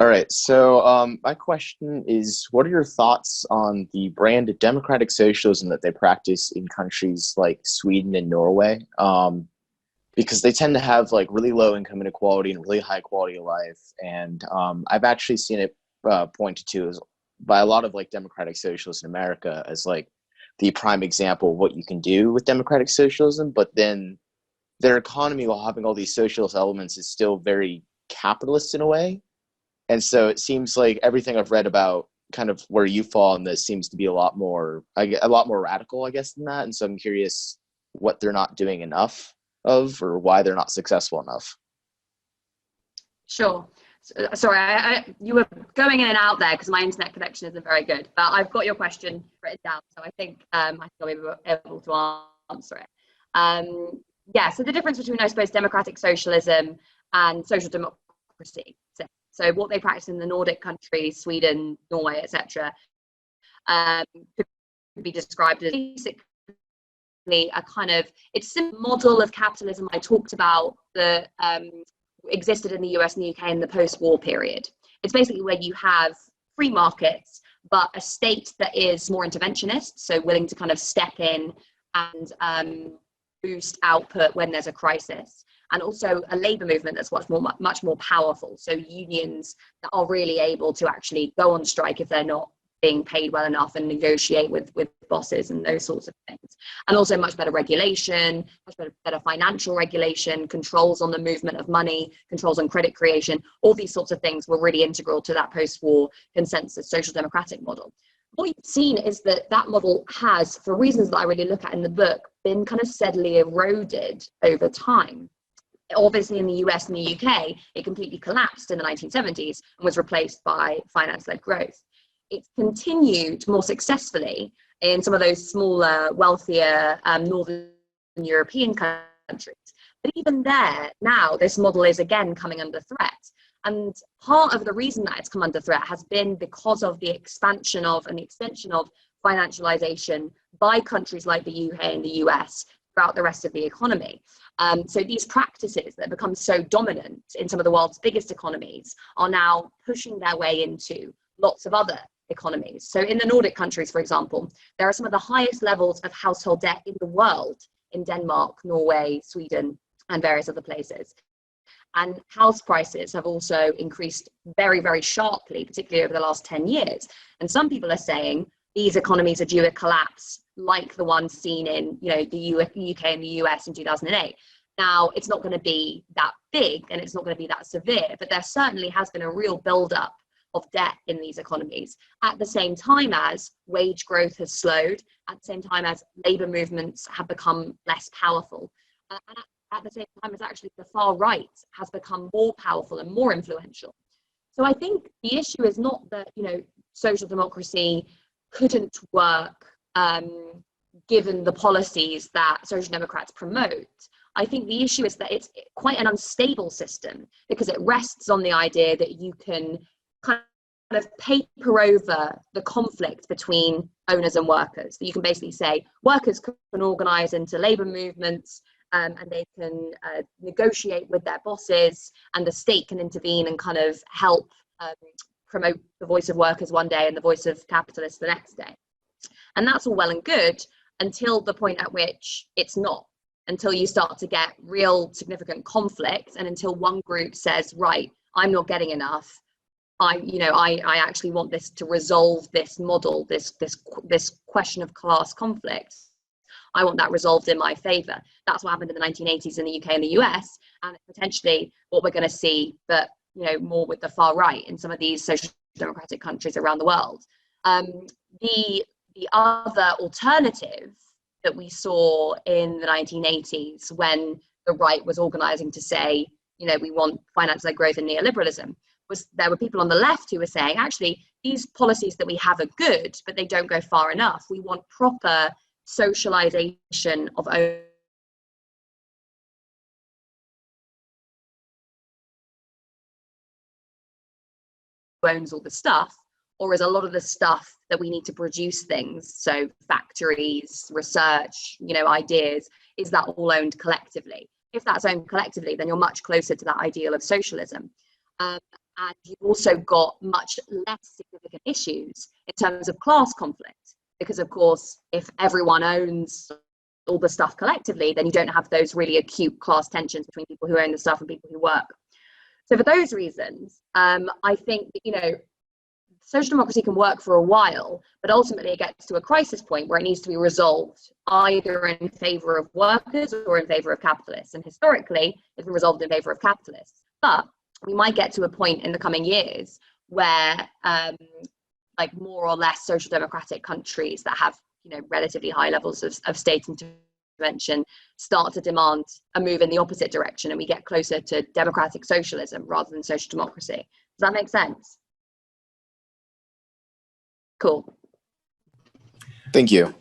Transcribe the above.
All right. So, my question is, what are your thoughts on the brand of democratic socialism that they practice in countries like Sweden and Norway? Because they tend to have like really low income inequality and really high quality of life. And I've actually seen it pointed to as by a lot of like democratic socialists in America as like the prime example of what you can do with democratic socialism. But then their economy, while having all these socialist elements, is still very capitalist in a way. And so it seems like everything I've read about kind of where you fall in this seems to be a lot more, a lot more radical, I guess, than that. And so I'm curious what they're not doing enough of, or why they're not successful enough. Sure. Sorry, you were going in and out there because my internet connection isn't very good, but I've got your question written down, so I think I'll be able to answer it. Yeah, so the difference between, I suppose, democratic socialism and social democracy. So what they practice in the Nordic countries, Sweden, Norway, etc., could be described as basically a kind of, it's a model of capitalism I talked about that existed in the US and the UK in the post-war period. It's basically where you have free markets, but a state that is more interventionist, so willing to kind of step in and boost output when there's a crisis. And also a labor movement that's much more powerful. So unions that are really able to actually go on strike if they're not being paid well enough and negotiate with bosses and those sorts of things. And also much better regulation, much better financial regulation, controls on the movement of money, controls on credit creation. All these sorts of things were really integral to that post-war consensus social democratic model. What you've seen is that that model has, for reasons that I really look at in the book, been kind of steadily eroded over time. Obviously, in the US and the UK, it completely collapsed in the 1970s and was replaced by finance-led growth. It's continued more successfully in some of those smaller, wealthier Northern European countries. But even there, now, this model is again coming under threat. And part of the reason that it's come under threat has been because of the expansion of and the extension of financialization by countries like the UK and the US throughout the rest of the economy. So these practices that become so dominant in some of the world's biggest economies are now pushing their way into lots of other economies. So in the Nordic countries, for example, there are some of the highest levels of household debt in the world in Denmark, Norway, Sweden, and various other places. And house prices have also increased very, very sharply, particularly over the last 10 years. And some people are saying these economies are due to collapse like the ones seen in, the UK and the US in 2008. Now, it's not going to be that big and it's not going to be that severe, but there certainly has been a real buildup of debt in these economies at the same time as wage growth has slowed, at the same time as labor movements have become less powerful, and at the same time as actually the far right has become more powerful and more influential. So I think the issue is not that, social democracy couldn't work given the policies that social democrats promote. I think the issue is that it's quite an unstable system because it rests on the idea that you can kind of paper over the conflict between owners and workers. That you can basically say workers can organize into labor movements and they can negotiate with their bosses, and the state can intervene and kind of help promote the voice of workers one day and the voice of capitalists the next day. And that's all well and good until the point at which it's not, until you start to get real significant conflict and until one group says, right, I'm not getting enough. I actually want this to resolve this model, this question of class conflict. I want that resolved in my favor. That's what happened in the 1980s in the UK and the US, and potentially what we're going to see, but more with the far right in some of these social democratic countries around the world. The other alternative that we saw in the 1980s when the right was organizing to say, we want finance-led growth and neoliberalism, was there were people on the left who were saying, actually, these policies that we have are good, but they don't go far enough. We want proper socialization of owns all the stuff, or is a lot of the stuff that we need to produce things, so factories, research, ideas, is that all owned collectively? If that's owned collectively, then you're much closer to that ideal of socialism. And you've also got much less significant issues in terms of class conflict, because of course, if everyone owns all the stuff collectively, then you don't have those really acute class tensions between people who own the stuff and people who work. So for those reasons, I think that, you know, social democracy can work for a while, but ultimately it gets to a crisis point where it needs to be resolved either in favor of workers or in favor of capitalists. And historically, it's been resolved in favor of capitalists. But we might get to a point in the coming years where like more or less social democratic countries that have, you know, relatively high levels of state intervention start to demand a move in the opposite direction, and we get closer to democratic socialism rather than social democracy. Does that make sense? Cool. Thank you.